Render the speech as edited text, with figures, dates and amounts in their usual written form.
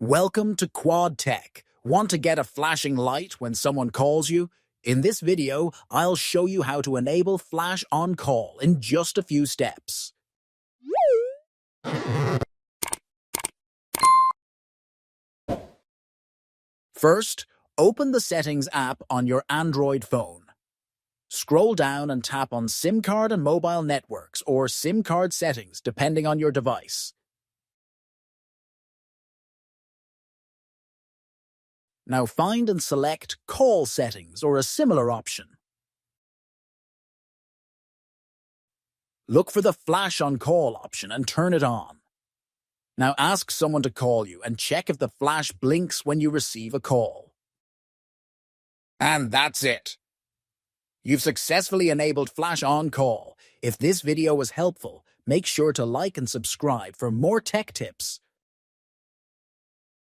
Welcome to Quad Tech. Want to get a flashing light when someone calls you? In this video, I'll show you how to enable Flash on Call in just a few steps. First, open the Settings app on your Android phone. Scroll down and tap on SIM card and mobile networks or SIM card settings depending on your device. Now find and select Call Settings or a similar option. Look for the Flash on Call option and turn it on. Now ask someone to call you and check if the flash blinks when you receive a call. And that's it. You've successfully enabled Flash on Call. If this video was helpful, make sure to like and subscribe for more tech tips.